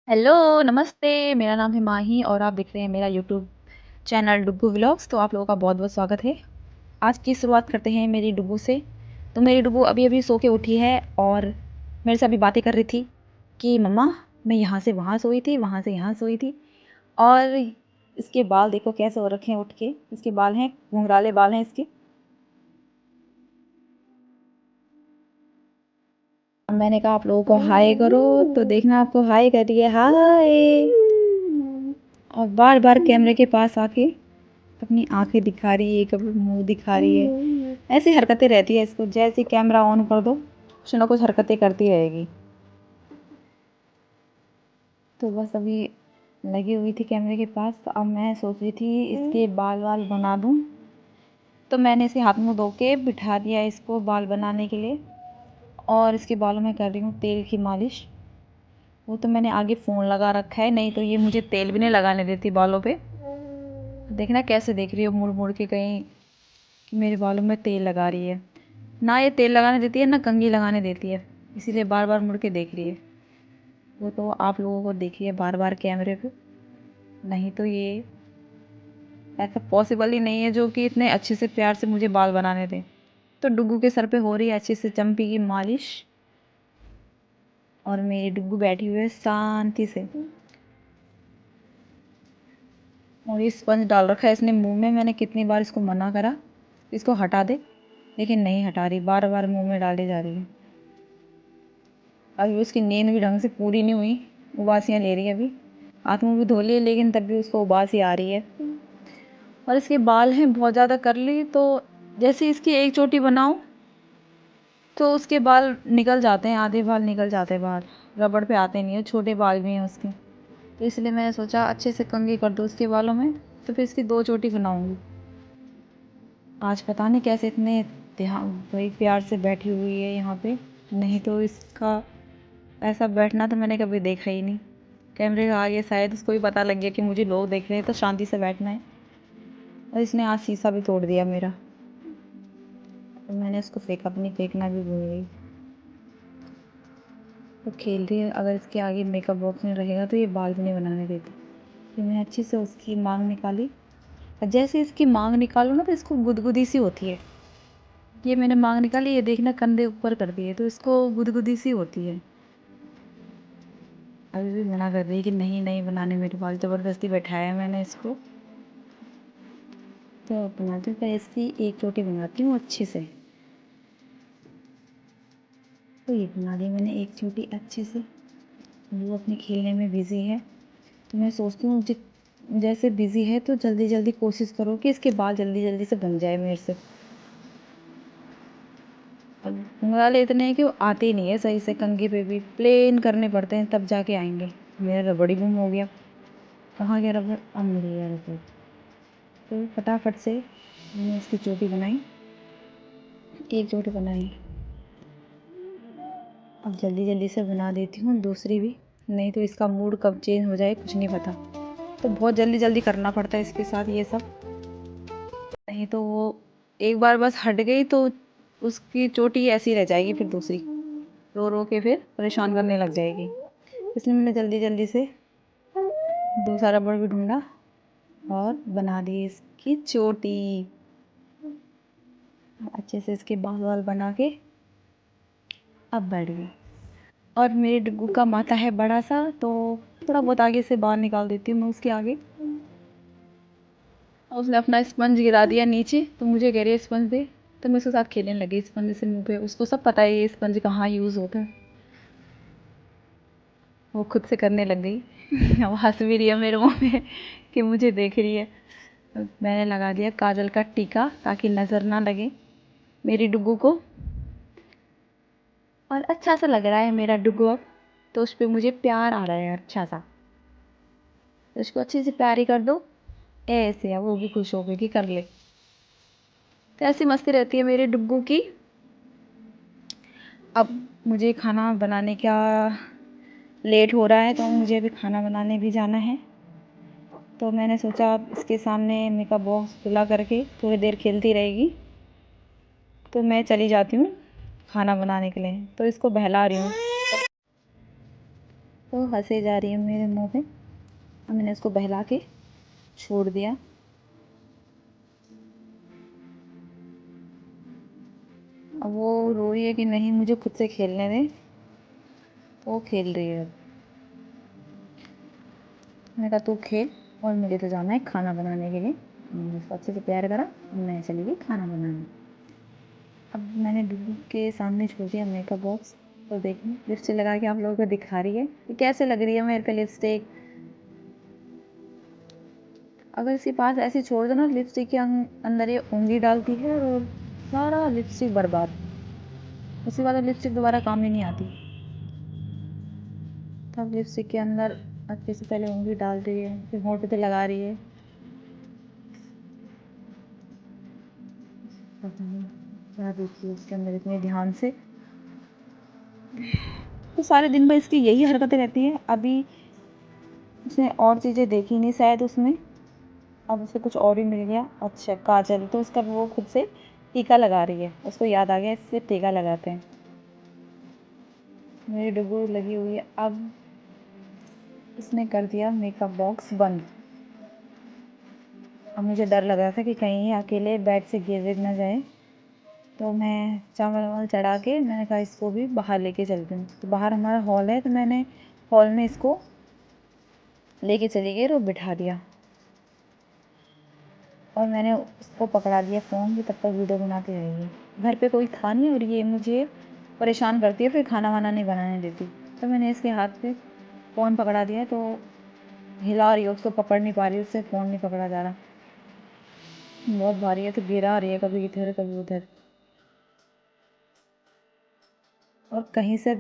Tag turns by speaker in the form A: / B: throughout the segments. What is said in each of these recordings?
A: Hello, नमस्ते। मेरा नाम है माही और आप देख रहे हैं मेरा यूट्यूब चैनल डुग्गू व्लॉग्स। तो आप लोगों का बहुत-बहुत स्वागत है। आज की शुरुआत करते हैं मेरी डुग्गू से। तो मेरी डुग्गू अभी-अभी सो के उठी है और मेरे से अभी बातें कर रही थी कि मम्मा मैं यहाँ से वहाँ सोई थी, वहाँ से यहाँ सोई थी। और इसके बाल देखो कैसे हो रखे हैं उठ के। इसके बाल हैं, घुंघराले बाल हैं इसके। मैंने कहा आप लोगों को हाय करो, तो देखना आपको हाय कर रही है, हाय। और बार-बार कैमरे के पास आके अपनी आंखें दिखा रही है, कभी मुंह दिखा रही है। ऐसी हरकतें रहती है इसको, जैसे कैमरा ऑन कर दो कुछ ना कुछ हरकतें करती रहेगी। तो बस अभी लगी हुई थी कैमरे के पास। तो अब मैं सोच रही थी इसके बाल वाल बना दूं। तो मैंने इसे हाथ मुंह धो के बिठा दिया इसको बाल बनाने के लिए। और इसके बालों में कर रही हूँ तेल की मालिश। वो तो मैंने आगे फ़ोन लगा रखा है, नहीं तो ये मुझे तेल भी नहीं लगाने देती बालों पे। देखना कैसे देख रही हो मुड़ मुड़ के कहीं कि मेरे बालों में तेल लगा रही है। ना ये तेल लगाने देती है ना कंघी लगाने देती है, इसीलिए बार बार मुड़ के देख रही है। वो तो आप लोगों को देख रही है बार बार कैमरे पे, नहीं तो ये ऐसा पॉसिबल ही नहीं है जो कि इतने अच्छे से प्यार से मुझे बाल बनाने दें। तो डुग्गू के सर पे हो रही है अच्छे से चंपी की मालिश। और मेरी डुग्गू बैठी हुई है शांति से। और ये स्पंज डाल रखा है इसने मुंह में। मैंने कितनी बार इसको मना करा इसको हटा दे, लेकिन नहीं हटा रही, बार बार मुंह में डाले जा रही है। अभी उसकी नींद भी ढंग से पूरी नहीं हुई, उबासियाँ ले रही है अभी। हाथ मुँह भी धो लिए लेकिन तब भी उसको उबास ही आ रही है। और इसके बाल हैं बहुत ज़्यादा करली, तो जैसे इसकी एक चोटी बनाऊँ तो उसके बाल निकल जाते हैं, आधे बाल निकल जाते हैं बाहर, रबड़ पे आते नहीं है, छोटे बाल भी हैं उसके। तो इसलिए मैंने सोचा अच्छे से कंघी कर दूँ उसके बालों में, तो फिर इसकी 2 चोटी बनाऊँगी। आज पता नहीं कैसे इतने ध्यान वही प्यार से बैठी हुई है यहाँ पे, नहीं तो इसका ऐसा बैठना तो मैंने कभी देखा ही नहीं। कैमरे के आगे शायद उसको भी पता लग गया कि मुझे लोग देख रहे हैं तो शांति से बैठना है। और इसने आज शीशा भी तोड़ दिया मेरा, तो मैंने इसको फेंका, अपनी फेंकना भी भूल गई। तो खेल रही है, अगर इसके आगे मेकअप बॉक्स में रहेगा तो ये बाल भी नहीं बनाने देती। फिर मैंने अच्छे से उसकी मांग निकाली, और जैसे इसकी मांग निकालो ना तो इसको गुदगुदी सी होती है। ये मैंने मांग निकाली, ये देखना कंधे ऊपर कर दिए, तो इसको गुदगुदी सी होती है। अभी भी मना कर रही है कि नहीं नहीं बनाने मेरे बाल, ज़बरदस्ती बैठाया मैंने इसको। तो बनाती हूँ, इसकी एक चोटी बनाती हूँ अच्छे से। तो ये बना दी मैंने एक चोटी अच्छे से। वो अपने खेलने में बिज़ी है, तो मैं सोचती हूँ जैसे बिज़ी है तो जल्दी जल्दी कोशिश करो कि इसके बाल जल्दी जल्दी से बन जाए मेरे से। अब घुंघराले इतने हैं कि वो आते ही नहीं है सही से, कंघी पे भी प्लेन करने पड़ते हैं तब जाके आएंगे। मेरा रबड़ ही गुम हो गया, कहाँ गया रबड़? अब मिल गया रबड़। तो फटाफट से मैंने इसकी चोटी बनाई, एक चोटी बनाई। अब जल्दी जल्दी से बना देती हूँ दूसरी भी, नहीं तो इसका मूड कब चेंज हो जाए कुछ नहीं पता। तो बहुत जल्दी जल्दी करना पड़ता है इसके साथ ये सब, नहीं तो वो एक बार बस हट गई तो उसकी चोटी ऐसी रह जाएगी, फिर दूसरी रो रो के फिर परेशान करने लग जाएगी। इसलिए मैंने जल्दी जल्दी से दूसरा रबड़ भी ढूंढा और बना दी इसकी चोटी। अच्छे से इसके बाल वाल बना के अब बैठ गई। और मेरे डुग्गू का माथा है बड़ा सा, तो थोड़ा बहुत आगे से बाहर निकाल देती हूँ मैं उसके आगे। और उसने अपना स्पंज गिरा दिया नीचे, तो मुझे कह रही है स्पंज दे, तो मैं उसके साथ खेलने लगी स्पंज से मुंह पे। उसको सब पता है ये स्पंज कहाँ यूज़ होता है, वो खुद से करने लग गई। अब हंस भी रही है मेरे मुँह में कि मुझे देख रही है। मैंने लगा दिया काजल का टीका ताकि नज़र ना लगे मेरी डुग्गू को। और अच्छा सा लग रहा है मेरा डुग्गू अब, तो उस पर मुझे प्यार आ रहा है अच्छा सा। तो उसको अच्छे से प्यार ही कर दो, ऐसे है वो भी खुश हो गई कि कर ले। तो ऐसी मस्ती रहती है मेरे डुग्गू की। अब मुझे खाना बनाने का लेट हो रहा है, तो मुझे अभी खाना बनाने भी जाना है। तो मैंने सोचा अब इसके सामने मेकअप बॉक्स खुला करके थोड़ी देर खेलती रहेगी, तो मैं चली जाती हूँ खाना बनाने के लिए। तो इसको बहला रही हूँ। तो हंसे जा रही है मेरे मुंह पे। और मैंने उसको बहला के छोड़ दिया। अब वो रो रही है कि नहीं मुझे खुद से खेलने दे। वो खेल रही है। मैंने कहा तू खेल और मुझे तो जाना है खाना बनाने के लिए। मैंने उसको अच्छे से प्यार करा। मैं चली गई खाना बनाने। अब मैंने डुगू के सामने छोड़ दिया मेकअप बॉक्स। तो देखिए लिपस्टिक लगा के आप लोगों को दिखा रही है कि कैसे लग रही है मेरे पे लिपस्टिक। अगर इसके पास ऐसे छोड़ दो ना, लिपस्टिक के अंदर ये उंगली डालती है और सारा लिपस्टिक बर्बाद। उसके बाद लिपस्टिक दोबारा काम ही नहीं आती। तब लिपस्टिक के अंदर अच्छे से पहले उंगली डाल रही है, फिर होंठ पे लगा रही है। पता नहीं क्या देखती है उसके अंदर इतने ध्यान से। तो सारे दिन भर इसकी यही हरकतें रहती हैं। अभी उसने और चीज़ें देखी नहीं शायद उसमें। अब उसे कुछ और ही मिल गया। अच्छा काजल, तो उसका वो खुद से टीका लगा रही है। उसको याद आ गया इससे टीका लगाते हैं। मेरी डुगू लगी हुई है। अब इसने कर दिया मेकअप बॉक्स बंद। अब मुझे डर लग रहा था कि कहीं अकेले बेड से गिर ना जाए। तो मैं चावल वावल चढ़ा के मैंने कहा इसको भी बाहर लेके चलती हूँ। तो बाहर हमारा हॉल है, तो मैंने हॉल में इसको लेके चली गई और बिठा दिया। और मैंने उसको पकड़ा दिया फ़ोन कि तब तक वीडियो बनाती रहेगी। घर पे कोई था नहीं और ये मुझे परेशान करती है, फिर खाना वाना नहीं बनाने देती। तो मैंने इसके हाथ पे फ़ोन पकड़ा दिया। तो हिला रही है, उसको पकड़ नहीं पा रही, उससे फ़ोन नहीं पकड़ा जा रहा। बहुत भारी है, तो गिरा रही है कभी इधर कभी उधर। और कहीं से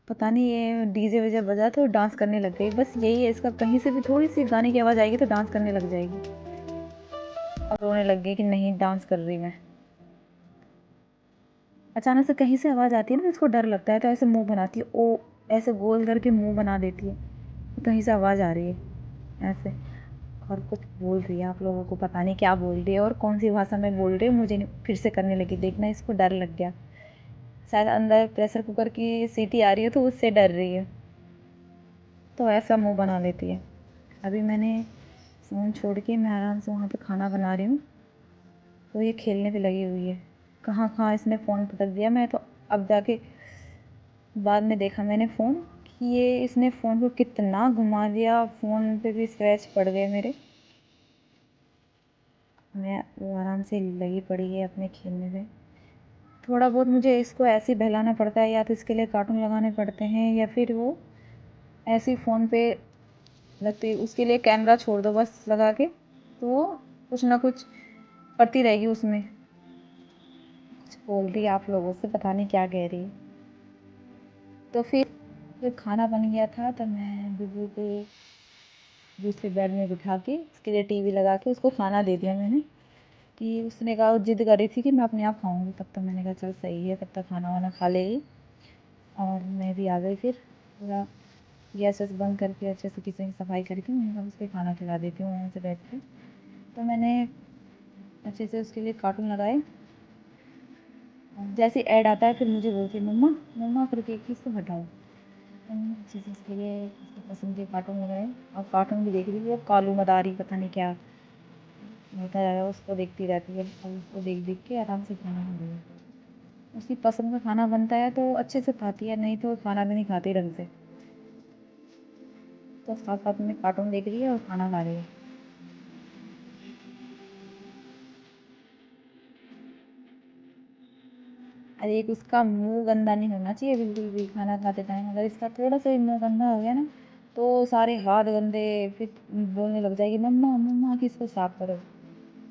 A: पता नहीं ये डीजे वीजे बजा तो डांस करने लग गई। बस यही है इसका, कहीं से भी थोड़ी सी गाने की आवाज़ आएगी तो डांस करने लग जाएगी। और रोने लग गई कि नहीं डांस कर रही मैं। अचानक से कहीं से आवाज़ आती है ना, इसको डर लगता है तो ऐसे मुंह बनाती है। ओ ऐसे गोल करके मुंह बना देती है। तो कहीं से आवाज़ आ रही है ऐसे और कुछ बोल रही है। आप लोगों को पता नहीं क्या बोल रही है और कौन सी भाषा में बोल रही है। मुझे नहीं, फिर से करने लगी। देखना इसको डर लग गया। शायद अंदर प्रेशर कुकर की सीटी आ रही है तो उससे डर रही है, तो ऐसा मुंह बना लेती है। अभी मैंने फ़ोन छोड़ के मैं आराम से वहाँ पे खाना बना रही हूँ। तो ये खेलने पे लगी हुई है। कहाँ कहाँ इसने फ़ोन पटक दिया। मैं तो अब जाके बाद में देखा मैंने फ़ोन कि ये इसने फ़ोन को कितना घुमा दिया। फ़ोन पे भी स्क्रैच पड़ गए मेरे। मैं वो आराम से लगी पड़ी है अपने खेलने में। थोड़ा बहुत मुझे इसको ऐसे ही बहलाना पड़ता है, या तो इसके लिए कार्टून लगाने पड़ते हैं या फिर वो ऐसे ही फ़ोन पे लगती है। उसके लिए कैमरा छोड़ दो बस लगा के, तो वो कुछ ना कुछ करती रहेगी उसमें। कुछ बोल रही है आप लोगों से, पता नहीं क्या कह रही है। तो फिर खाना बन गया था तो मैं बुबू को दूसरे बेड में बिठा के उसके लिए टीवी लगा के उसको खाना दे दिया मैंने। कि उसने कहा, जिद कर रही थी कि मैं अपने आप खाऊंगी। तब तक मैंने कहा चल सही है, तब तक खाना वाना खा लेगी। और मैं भी आ गई। फिर पूरा गैस वैस बंद करके अच्छे से किचन की सफाई करके मैंने कहा उसको खाना खिला देती हूँ वहाँ से बैठ के। तो मैंने अच्छे से उसके लिए कार्टून लगाए। जैसे ऐड आता है फिर मुझे बोलती है मम्मा मम्मा करके कि इसको हटाओ। तो मैंने अच्छे से उसके लिए उसकी पसंद के कार्टून लगाए। और कार्टून भी देख रही थी। अब कालू मदारी पता नहीं क्या होता है, उसको देखती रहती है। और उसको देख देख के आराम से खाना खा रही है। उसकी पसंद का खाना बनता है तो अच्छे से खाती है, नहीं तो खाना भी नहीं खाती ढंग से। तो साथ साथ में कार्टून देख रही है और खाना खा रही है। और एक उसका मुंह गंदा नहीं होना चाहिए बिल्कुल भी खाना खाते टाइम। अगर इसका थोड़ा सा भी मुंह गंदा हो गया ना, तो सारे हाथ गंदे, फिर बोलने लग जाएगी मम्मा मम्मा कि इसको साफ करो।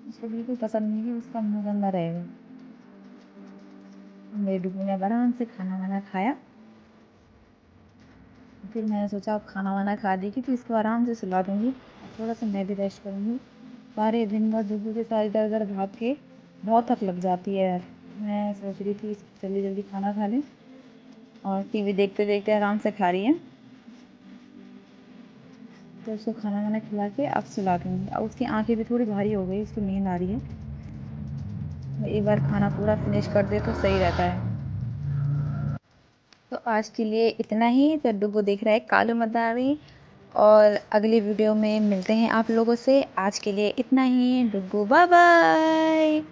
A: उसको बिल्कुल पसंद नहीं कि उसका मुंह गंदा रहेगा। मेरी डुगू ने आराम से खाना वाना खाया। फिर मैंने सोचा अब खाना वाना खा देगी तो इसको आराम से सुला दूँगी। थोड़ा सा मैं भी रेस्ट करूँगी। सारे दिन भर डुगू के साथ इधर उधर भाग के बहुत थक लग जाती है यार। मैं सोच रही थी जल्दी जल्दी खाना खा लें। और टीवी देखते देखते आराम से खा रही है। तो उसको खाना वाना खिला के अब सुला दूँगी। अब उसकी आंखें भी थोड़ी भारी हो गई, उसको नींद आ रही है। तो एक बार खाना पूरा फिनिश कर दे तो सही रहता है। तो आज के लिए इतना ही। तो डुगू देख रहा है कालू मदारी, और अगली वीडियो में मिलते हैं आप लोगों से। आज के लिए इतना ही। डुगू बाय बाय।